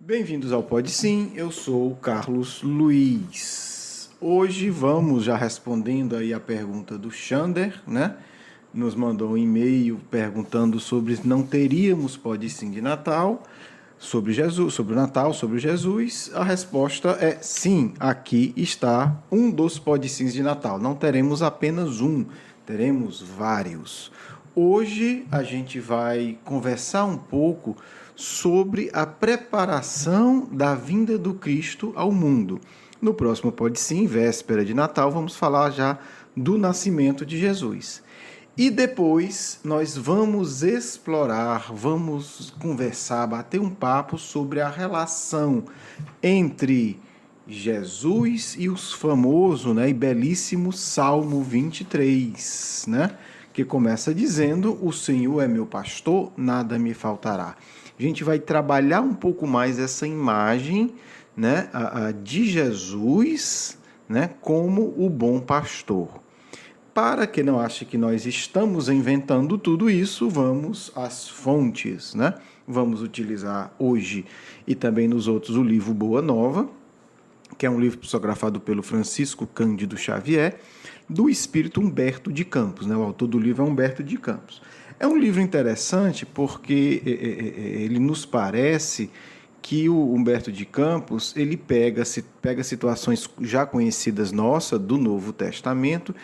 Bem-vindos ao Pode Sim, eu sou o Carlos Luiz. Hoje vamos já respondendo aí a pergunta do Xander, né? Nos mandou um e-mail perguntando sobre se não teríamos Pode Sim de Natal, sobre Jesus, sobre o Natal, sobre Jesus. A resposta é sim, aqui está um dos Pode Sims de Natal. Não teremos apenas um, teremos vários. Hoje a gente vai conversar um pouco sobre a preparação da vinda do Cristo ao mundo. No próximo Pode Sim, véspera de Natal, vamos falar já do nascimento de Jesus. E depois nós vamos explorar, vamos conversar, bater um papo sobre a relação entre Jesus e os famoso, né, e belíssimo Salmo 23, né, que começa dizendo: "O Senhor é meu pastor, nada me faltará". A gente vai trabalhar um pouco mais essa imagem, né, de Jesus, né, como o bom pastor. Para que não ache que nós estamos inventando tudo isso, vamos às fontes, né? Vamos utilizar hoje e também nos outros o livro Boa Nova, que é um livro psicografado pelo Francisco Cândido Xavier, do espírito Humberto de Campos, né? O autor do livro é Humberto de Campos. É um livro interessante porque ele nos parece que o Humberto de Campos ele pega situações já conhecidas nossas do Novo Testamento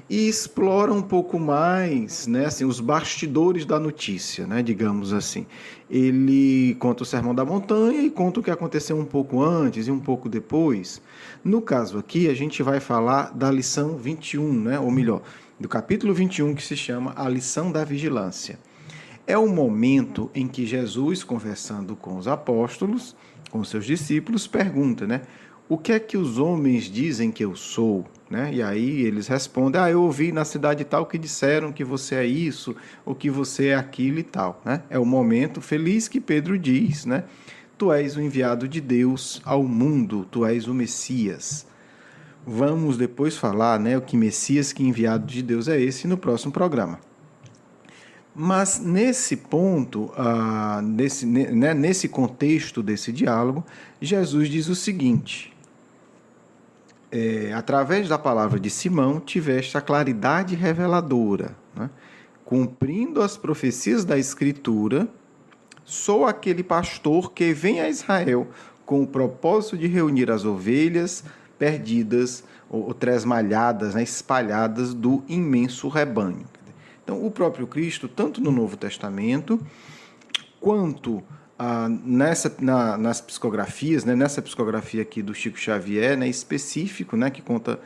e explora um pouco mais, né, assim, os bastidores da notícia, né, digamos assim. Ele conta o Sermão da Montanha e conta o que aconteceu um pouco antes e um pouco depois. No caso aqui, a gente vai falar da lição 21, né, ou melhor, do capítulo 21, que se chama A Lição da Vigilância. É o momento em que Jesus, conversando com os apóstolos, com seus discípulos, pergunta, né? O que é que os homens dizem que eu sou? Né? E aí eles respondem: eu ouvi na cidade tal que disseram que você é isso, ou que você é aquilo e tal. Né? É o momento feliz que Pedro diz, né? Tu és o enviado de Deus ao mundo, tu és o Messias. Vamos depois falar, né, o que Messias, que enviado de Deus é esse, no próximo programa. Mas nesse ponto, nesse contexto desse diálogo, Jesus diz o seguinte: através da palavra de Simão, tiveste a claridade reveladora, né? Cumprindo as profecias da Escritura, sou aquele pastor que vem a Israel com o propósito de reunir as ovelhas perdidas ou tresmalhadas, né, espalhadas do imenso rebanho. Então, o próprio Cristo, tanto no Novo Testamento, quanto nas psicografias, né, nessa psicografia aqui do Chico Xavier, né, específico, né, que conta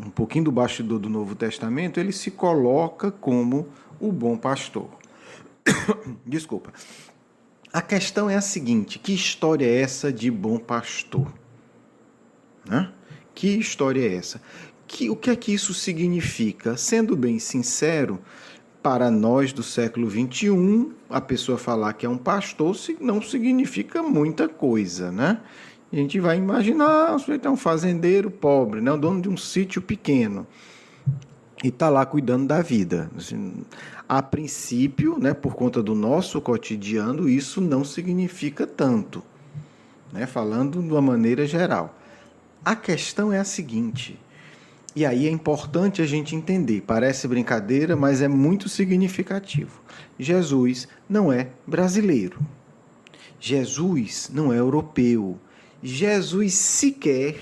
um pouquinho do bastidor do Novo Testamento, ele se coloca como o bom pastor. Desculpa. A questão é a seguinte: que história é essa de bom pastor? Né? Que história é essa? O que é que isso significa? Sendo bem sincero, para nós do século XXI, a pessoa falar que é um pastor não significa muita coisa, né? A gente vai imaginar, o sujeito é um fazendeiro pobre, né? O dono de um sítio pequeno, e está lá cuidando da vida. Assim, a princípio, né, por conta do nosso cotidiano, isso não significa tanto, né? Falando de uma maneira geral. A questão é a seguinte: e aí é importante a gente entender, parece brincadeira, mas é muito significativo. Jesus não é brasileiro. Jesus não é europeu. Jesus sequer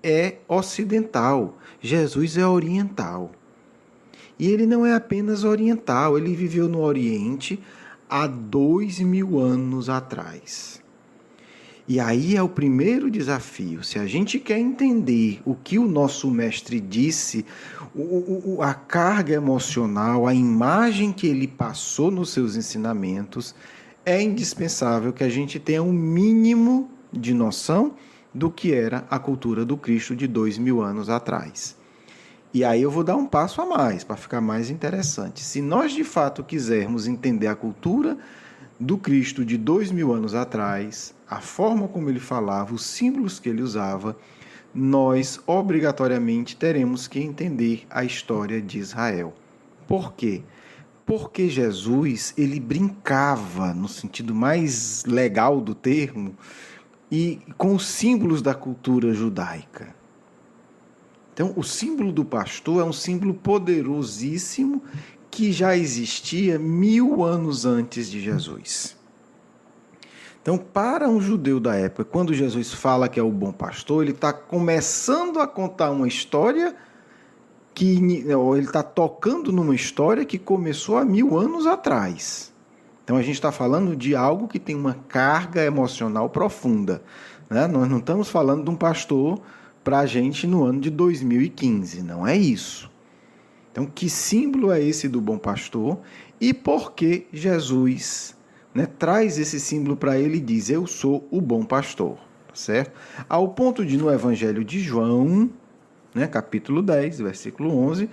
é ocidental. Jesus é oriental. E ele não é apenas oriental, ele viveu no Oriente há 2000 anos atrás. E aí é o primeiro desafio. Se a gente quer entender o que o nosso mestre disse, a carga emocional, a imagem que ele passou nos seus ensinamentos, é indispensável que a gente tenha um mínimo de noção do que era a cultura do Cristo de 2000 anos atrás. E aí eu vou dar um passo a mais, para ficar mais interessante. Se nós de fato quisermos entender a cultura do Cristo de 2000 anos atrás, a forma como ele falava, os símbolos que ele usava, nós obrigatoriamente teremos que entender a história de Israel. Por quê? Porque Jesus, ele brincava, no sentido mais legal do termo, e com os símbolos da cultura judaica. Então, o símbolo do pastor é um símbolo poderosíssimo que já existia 1000 anos antes de Jesus. Então, para um judeu da época, quando Jesus fala que é o bom pastor, ele está começando a contar uma história ele está tocando numa história que começou há 1000 anos atrás. Então, a gente está falando de algo que tem uma carga emocional profunda, né? Nós não estamos falando de um pastor para a gente no ano de 2015, não é isso. Então, que símbolo é esse do bom pastor e por que Jesus, né, traz esse símbolo para ele e diz, eu sou o bom pastor, tá certo? Ao ponto de no Evangelho de João, né, capítulo 10, versículo 11,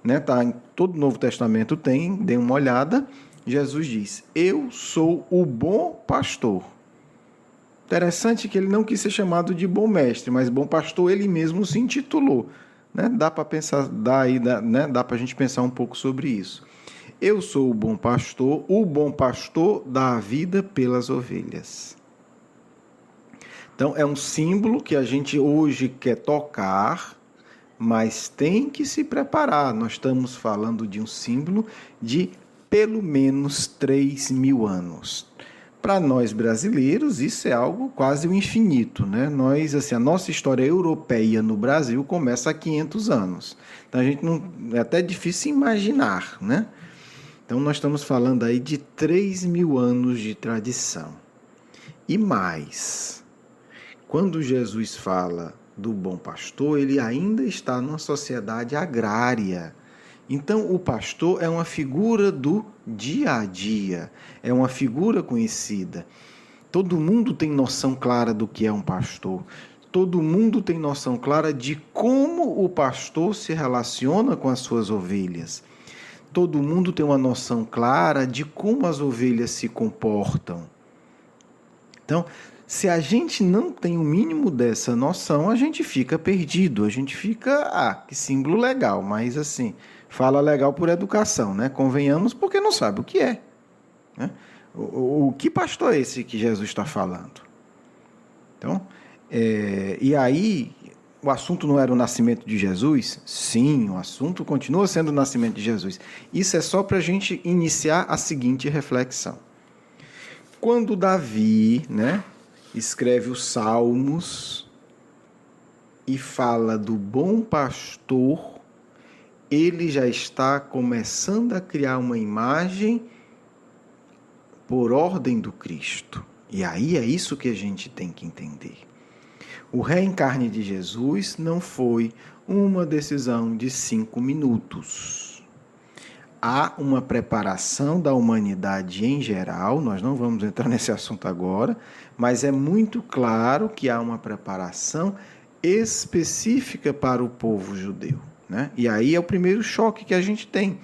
né, tá, em todo o Novo Testamento tem, dê uma olhada, Jesus diz, eu sou o bom pastor. Interessante que ele não quis ser chamado de bom mestre, mas bom pastor ele mesmo se intitulou. Né? Dá para pensar, dá para a gente pensar um pouco sobre isso. Eu sou o bom pastor dá a vida pelas ovelhas. Então é um símbolo que a gente hoje quer tocar, mas tem que se preparar. Nós estamos falando de um símbolo de pelo menos 3.000 anos. Para nós brasileiros, isso é algo quase o infinito, né? Nós, assim, a nossa história europeia no Brasil começa há 500 anos. Então, a gente não, é até difícil imaginar, né? Então, nós estamos falando aí de 3.000 anos de tradição. E mais, quando Jesus fala do bom pastor, ele ainda está numa sociedade agrária. Então, o pastor é uma figura do dia a dia, é uma figura conhecida. Todo mundo tem noção clara do que é um pastor. Todo mundo tem noção clara de como o pastor se relaciona com as suas ovelhas. Todo mundo tem uma noção clara de como as ovelhas se comportam. Então, se a gente não tem o mínimo dessa noção, a gente fica perdido, a gente fica, que símbolo legal, mas assim, fala legal por educação, né? Convenhamos porque não sabe o que é. Né? O que pastor é esse que Jesus está falando? Então, e aí, o assunto não era o nascimento de Jesus? Sim, o assunto continua sendo o nascimento de Jesus. Isso é só para a gente iniciar a seguinte reflexão. Quando Davi, né, escreve os Salmos e fala do bom pastor, ele já está começando a criar uma imagem por ordem do Cristo. E aí é isso que a gente tem que entender. O reencarne de Jesus não foi uma decisão de 5 minutos. Há uma preparação da humanidade em geral, nós não vamos entrar nesse assunto agora, mas é muito claro que há uma preparação específica para o povo judeu. Né? E aí é o primeiro choque que a gente tem.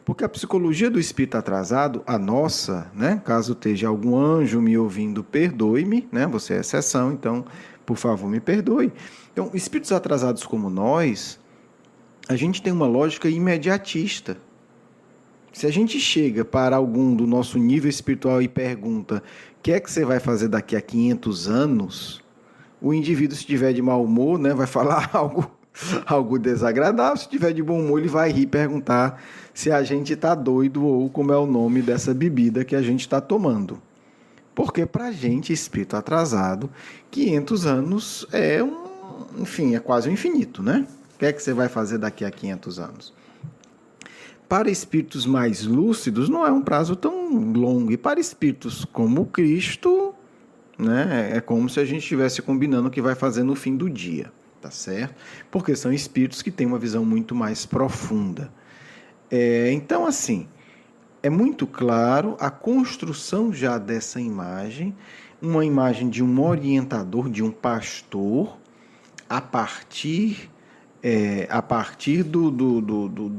Porque a psicologia do espírito atrasado, a nossa, né? Caso esteja algum anjo me ouvindo, perdoe-me, né? Você é exceção, então, por favor, me perdoe. Então, espíritos atrasados como nós, a gente tem uma lógica imediatista. Se a gente chega para algum do nosso nível espiritual e pergunta o que é que você vai fazer daqui a 500 anos, o indivíduo, se estiver de mau humor, né, vai falar algo desagradável. Se estiver de bom humor, ele vai rir e perguntar se a gente está doido ou como é o nome dessa bebida que a gente está tomando. Porque para a gente, espírito atrasado, 500 anos é é quase um infinito, né? O que é que você vai fazer daqui a 500 anos? Para espíritos mais lúcidos, não é um prazo tão longo. E para espíritos como o Cristo, né, é como se a gente estivesse combinando o que vai fazer no fim do dia, tá certo? Porque são espíritos que têm uma visão muito mais profunda. Então, assim, é muito claro a construção já dessa imagem, uma imagem de um orientador, de um pastor, a partir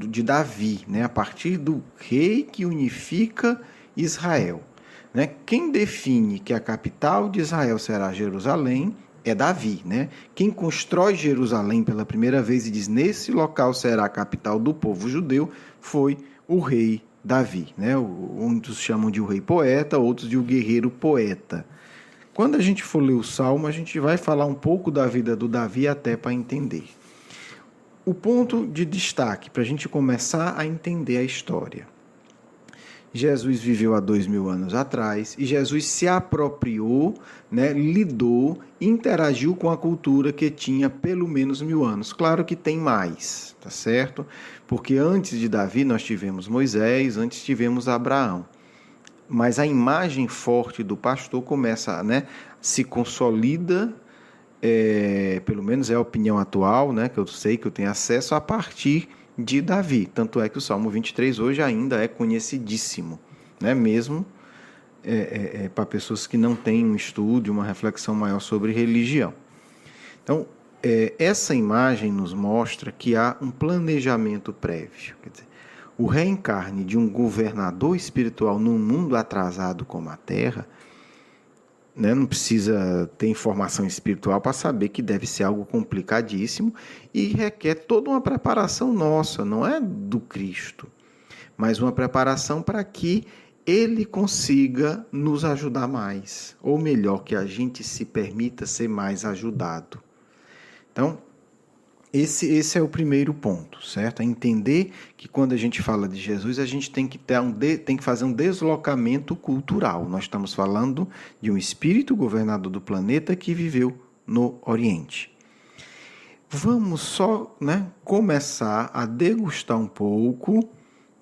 de Davi, né? A partir do rei que unifica Israel. Né? Quem define que a capital de Israel será Jerusalém é Davi. Né? Quem constrói Jerusalém pela primeira vez e diz nesse local será a capital do povo judeu foi o rei Davi, né? Muitos chamam de o rei poeta, outros de o guerreiro poeta. Quando a gente for ler o Salmo, a gente vai falar um pouco da vida do Davi até para entender. O ponto de destaque para a gente começar a entender a história. Jesus viveu há 2000 anos atrás e Jesus se apropriou, né, lidou, interagiu com a cultura que tinha pelo menos 1000 anos. Claro que tem mais, tá certo? Porque antes de Davi nós tivemos Moisés, antes tivemos Abraão. Mas a imagem forte do pastor começa, né, se consolida, pelo menos é a opinião atual, né, que eu sei, que eu tenho acesso, a partir de Davi. Tanto é que o Salmo 23 hoje ainda é conhecidíssimo, né? Mesmo para pessoas que não têm um estudo, uma reflexão maior sobre religião. Então, essa imagem nos mostra que há um planejamento prévio. Quer dizer, o reencarne de um governador espiritual num mundo atrasado como a Terra, né, não precisa ter informação espiritual para saber que deve ser algo complicadíssimo e requer toda uma preparação nossa, não é do Cristo, mas uma preparação para que ele consiga nos ajudar mais, ou melhor, que a gente se permita ser mais ajudado. Então, esse é o primeiro ponto, certo? É entender que quando a gente fala de Jesus, a gente tem que fazer um deslocamento cultural. Nós estamos falando de um espírito governador do planeta que viveu no Oriente. Vamos só, né, começar a degustar um pouco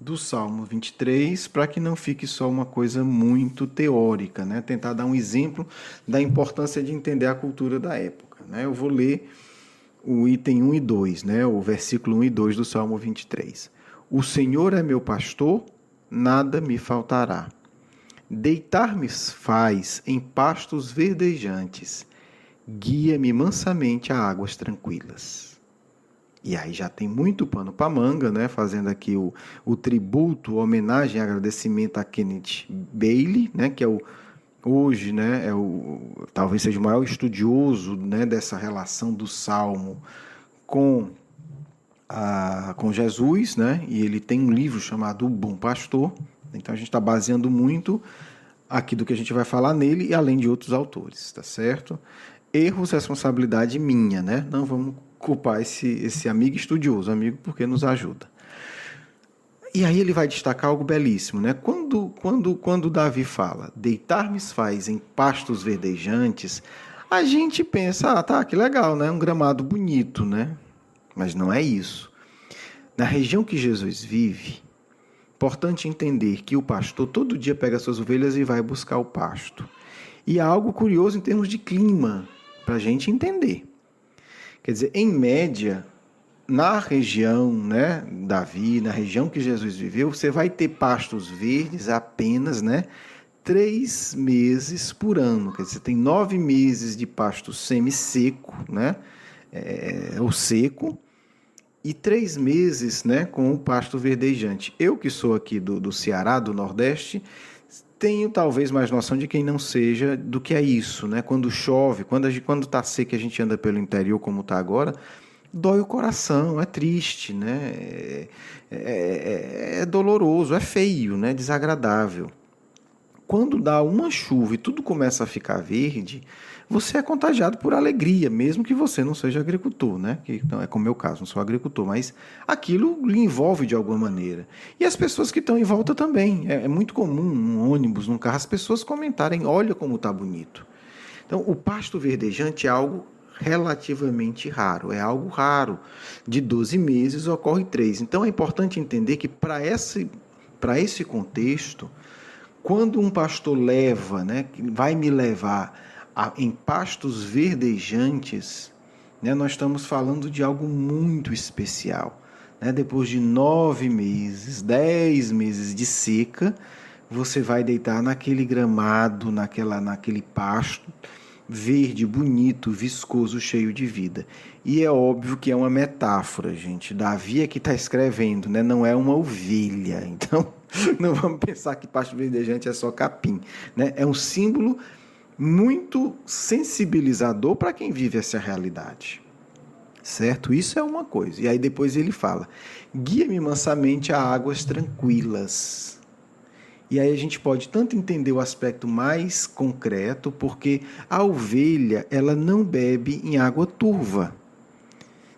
do Salmo 23, para que não fique só uma coisa muito teórica, né? Tentar dar um exemplo da importância de entender a cultura da época, né? Eu vou ler o item 1 e 2, né? O versículo 1 e 2 do Salmo 23. O Senhor é meu pastor, nada me faltará. Deitar-me faz em pastos verdejantes, guia-me mansamente a águas tranquilas. E aí já tem muito pano para manga, né? Fazendo aqui o tributo, homenagem e agradecimento a Kenneth Bailey, né? Que é hoje, né, talvez seja o maior estudioso, né, dessa relação do Salmo com Jesus, né, e ele tem um livro chamado O Bom Pastor. Então a gente está baseando muito aqui do que a gente vai falar nele e além de outros autores, tá certo? Erros, responsabilidade minha, né? Não vamos culpar esse amigo estudioso, amigo, porque nos ajuda. E aí ele vai destacar algo belíssimo, né? Quando Davi fala, deitar-me faz em pastos verdejantes, a gente pensa, tá, que legal, né? Um gramado bonito, né? Mas não é isso. Na região que Jesus vive, importante entender que o pastor todo dia pega suas ovelhas e vai buscar o pasto. E há algo curioso em termos de clima, para a gente entender. Quer dizer, em média, na região, né, Davi, na região que Jesus viveu, você vai ter pastos verdes apenas, né, 3 meses por ano. Quer dizer, você tem 9 meses de pasto semi-seco, né, ou seco, e 3 meses, né, com o pasto verdejante. Eu que sou aqui do Ceará, do Nordeste, tenho talvez mais noção de quem não seja do que é isso, né? Quando chove, quando está seco, a gente anda pelo interior como está agora, dói o coração, é triste, né? É doloroso, é feio, né? Desagradável. Quando dá uma chuva e tudo começa a ficar verde, você é contagiado por alegria, mesmo que você não seja agricultor, né? Que não é como o meu caso, não sou agricultor, mas aquilo lhe envolve de alguma maneira. E as pessoas que estão em volta também. É muito comum, num ônibus, num carro, as pessoas comentarem, olha como está bonito. Então, o pasto verdejante é algo relativamente raro, é algo raro. De 12 meses ocorre 3. Então, é importante entender que para esse contexto, quando um pastor leva, né, vai me levar em pastos verdejantes, né, nós estamos falando de algo muito especial. Né? Depois de 9 meses, 10 meses de seca, você vai deitar naquele gramado, naquele pasto verde, bonito, viscoso, cheio de vida. E é óbvio que é uma metáfora, gente. Davi é que está escrevendo, né? Não é uma ovelha. Então, não vamos pensar que pasto verdejante é só capim, né? É um símbolo muito sensibilizador para quem vive essa realidade. certo? Isso é uma coisa. E aí depois ele fala: guia-me mansamente a águas tranquilas. E aí a gente pode tanto entender o aspecto mais concreto, porque a ovelha, ela não bebe em água turva.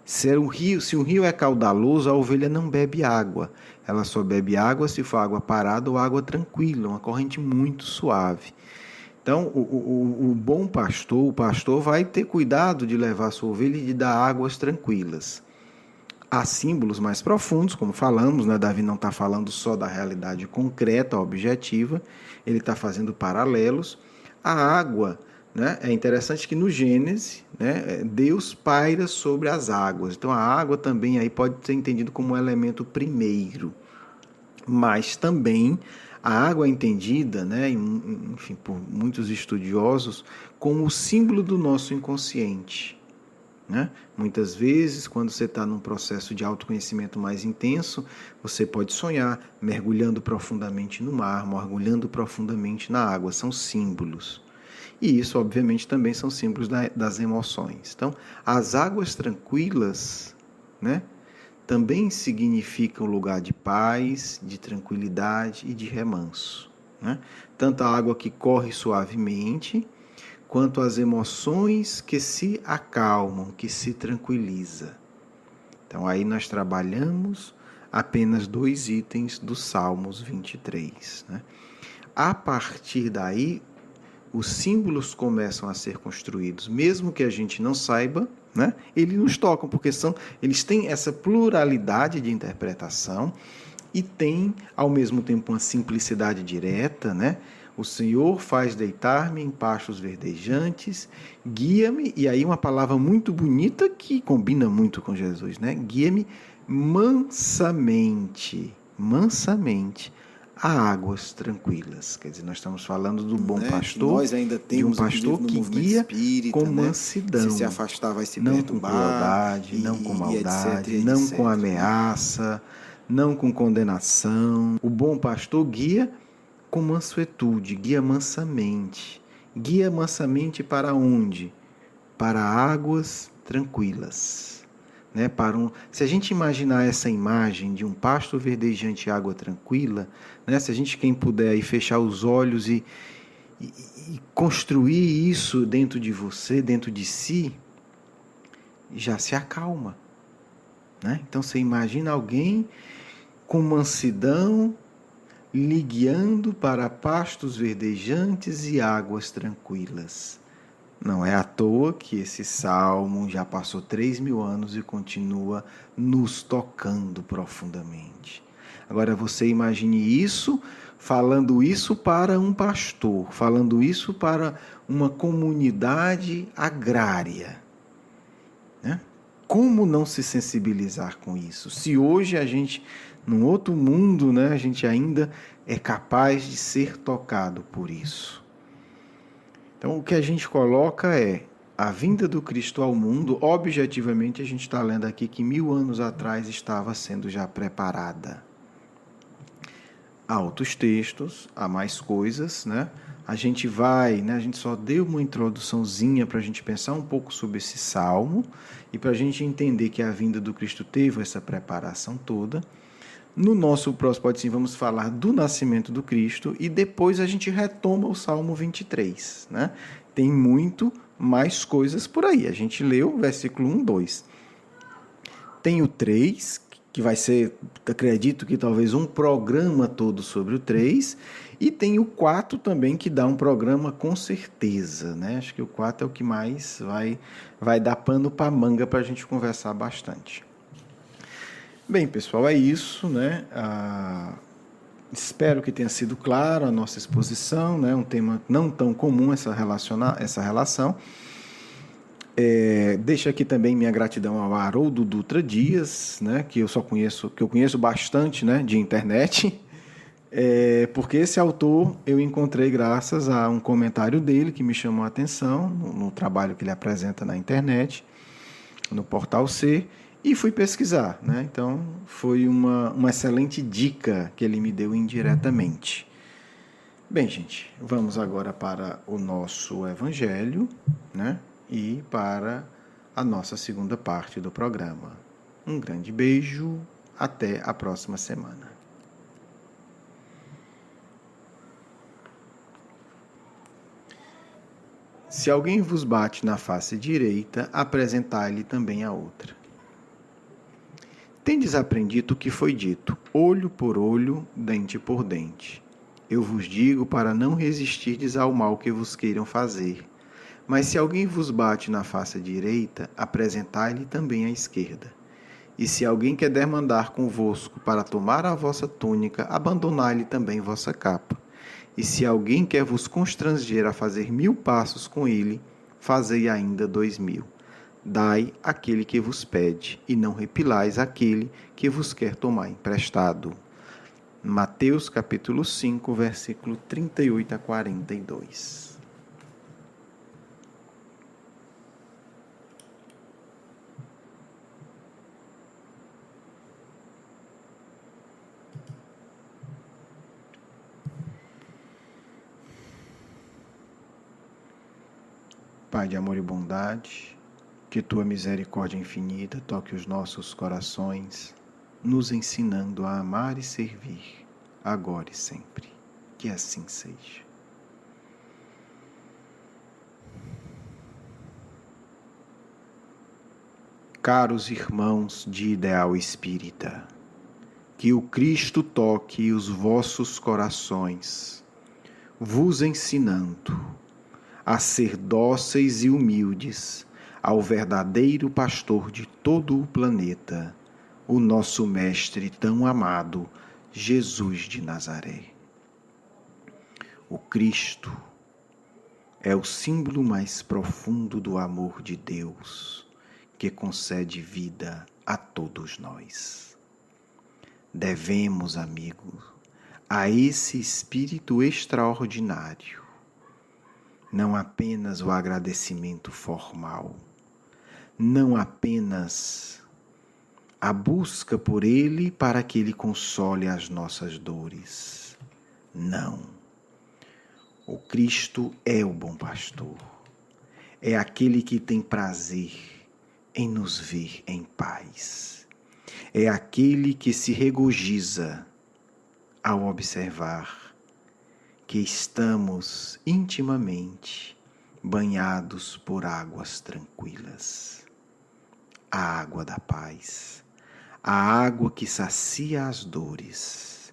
Se um rio é caudaloso, a ovelha não bebe água. Ela só bebe água se for água parada ou água tranquila, uma corrente muito suave. Então, o bom pastor, o pastor vai ter cuidado de levar a sua ovelha e de dar águas tranquilas. Há símbolos mais profundos, como falamos, né? Davi não está falando só da realidade concreta, objetiva, ele está fazendo paralelos. A água, né? É interessante que no Gênesis, né, Deus paira sobre as águas. Então a água também aí pode ser entendido como um elemento primeiro. Mas também a água é entendida, né, enfim, por muitos estudiosos, como o símbolo do nosso inconsciente. Né? Muitas vezes, quando você está num processo de autoconhecimento mais intenso, você pode sonhar mergulhando profundamente no mar, mergulhando profundamente na água. São símbolos. E isso, obviamente, também são símbolos das emoções. Então, as águas tranquilas, né, também significam lugar de paz, de tranquilidade e de remanso. Né? Tanto a água que corre suavemente, quanto as emoções que se acalmam, que se tranquiliza. Então aí nós trabalhamos apenas 2 itens do Salmos 23. Né? A partir daí, os símbolos começam a ser construídos, mesmo que a gente não saiba, né? Eles nos tocam, porque eles têm essa pluralidade de interpretação e têm, ao mesmo tempo, uma simplicidade direta, né? O Senhor faz deitar-me em pastos verdejantes, guia-me, e aí uma palavra muito bonita que combina muito com Jesus, né? Guia-me mansamente, mansamente, a águas tranquilas. Quer dizer, nós estamos falando do bom pastor, nós ainda temos de um pastor que guia espírita, com mansidão, se afastar vai se não perturbar, com crueldade, não com maldade, etc, não etc, com ameaça, não com condenação. O bom pastor guia com mansuetude, guia mansamente. Guia mansamente para onde? Para águas tranquilas. Né? Se a gente imaginar essa imagem de um pasto verdejante e água tranquila, né? Se a gente, quem puder, aí fechar os olhos e construir isso dentro de você, dentro de si, já se acalma. Né? Então você imagina alguém com mansidão, lhe guiando para pastos verdejantes e águas tranquilas. Não é à toa que esse salmo já passou 3.000 anos e continua nos tocando profundamente. Agora você imagine isso, falando isso para um pastor, falando isso para uma comunidade agrária. Né? Como não se sensibilizar com isso? Se hoje a gente, num outro mundo, né, a gente ainda é capaz de ser tocado por isso. Então, o que a gente coloca é a vinda do Cristo ao mundo. Objetivamente, a gente está lendo aqui que 1.000 anos atrás estava sendo já preparada. Há outros textos, há mais coisas, né? A gente só deu uma introduçãozinha para a gente pensar um pouco sobre esse salmo e para a gente entender que a vinda do Cristo teve essa preparação toda. No nosso próximo Pode Sim, vamos falar do nascimento do Cristo e depois a gente retoma o Salmo 23. Né? Tem muito mais coisas por aí. A gente leu o versículo 1, 2. Tem o 3, que vai ser, acredito que talvez um programa todo sobre o 3, e tem o 4 também, que dá um programa com certeza. Né? Acho que o 4 é o que mais vai dar pano para manga para a gente conversar bastante. Bem, pessoal, é isso, né? Espero que tenha sido claro a nossa exposição, né? Um tema não tão comum essa relação. Deixo aqui também minha gratidão ao Haroldo Dutra Dias, né? Que eu conheço bastante, né? De internet, porque esse autor eu encontrei graças a um comentário dele que me chamou a atenção no trabalho que ele apresenta na internet, no Portal C. E fui pesquisar, né? Então foi uma excelente dica que ele me deu indiretamente. Bem, gente, vamos agora para o nosso Evangelho, né? E para a nossa segunda parte do programa. Um grande beijo, até a próxima semana. Se alguém vos bate na face direita, apresentai-lhe também a outra. Tendes aprendido o que foi dito, olho por olho, dente por dente. Eu vos digo para não resistirdes ao mal que vos queiram fazer. Mas se alguém vos bate na face direita, apresentai-lhe também a esquerda. E se alguém quer demandar convosco para tomar a vossa túnica, abandonai-lhe também vossa capa. E se alguém quer vos constranger a fazer 1000 passos com ele, fazei ainda 2000. Dai àquele que vos pede, e não repilais aquele que vos quer tomar emprestado. Mateus capítulo 5, versículo 38 a 42. Pai de amor e bondade, que tua misericórdia infinita toque os nossos corações, nos ensinando a amar e servir, agora e sempre. Que assim seja. Caros irmãos de ideal espírita, que o Cristo toque os vossos corações, vos ensinando a ser dóceis e humildes ao verdadeiro pastor de todo o planeta, o nosso Mestre tão amado, Jesus de Nazaré. O Cristo é o símbolo mais profundo do amor de Deus, que concede vida a todos nós. Devemos, amigos, a esse Espírito extraordinário não apenas o agradecimento formal, não apenas a busca por Ele para que Ele console as nossas dores. Não. O Cristo é o bom pastor. É aquele que tem prazer em nos ver em paz. É aquele que se regozija ao observar que estamos intimamente banhados por águas tranquilas. A água da paz, a água que sacia as dores,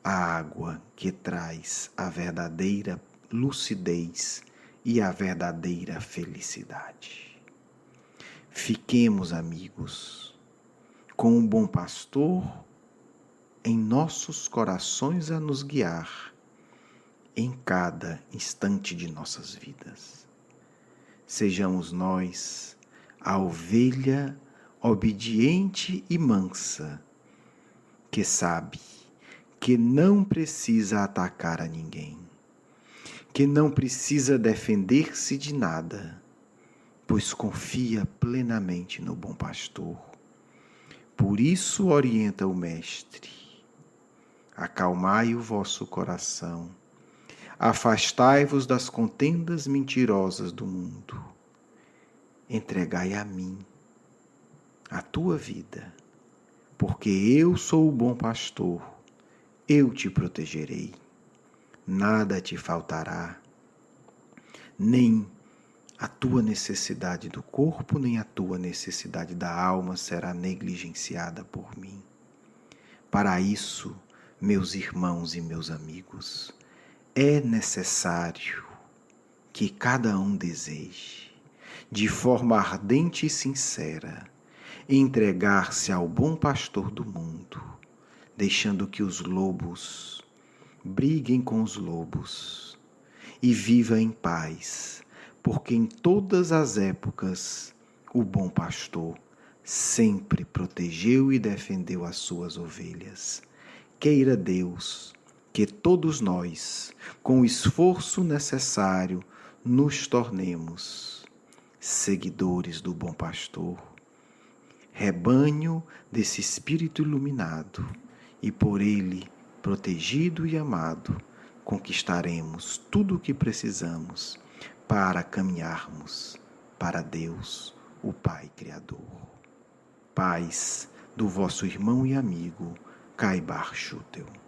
a água que traz a verdadeira lucidez e a verdadeira felicidade. Fiquemos, amigos, com o bom pastor em nossos corações a nos guiar em cada instante de nossas vidas. Sejamos nós a ovelha obediente e mansa, que sabe que não precisa atacar a ninguém, que não precisa defender-se de nada, pois confia plenamente no bom pastor. Por isso orienta o Mestre: acalmai o vosso coração, afastai-vos das contendas mentirosas do mundo. Entregai a mim a tua vida, porque eu sou o bom pastor, eu te protegerei. Nada te faltará, nem a tua necessidade do corpo, nem a tua necessidade da alma será negligenciada por mim. Para isso, meus irmãos e meus amigos, é necessário que cada um deseje, de forma ardente e sincera, entregar-se ao bom pastor do mundo, deixando que os lobos briguem com os lobos e viva em paz, porque em todas as épocas o bom pastor sempre protegeu e defendeu as suas ovelhas. Queira Deus que todos nós, com o esforço necessário, nos tornemos seguidores do bom pastor, rebanho desse Espírito iluminado, e por ele, protegido e amado, conquistaremos tudo o que precisamos para caminharmos para Deus, o Pai Criador. Paz do vosso irmão e amigo, Caibar Schutel.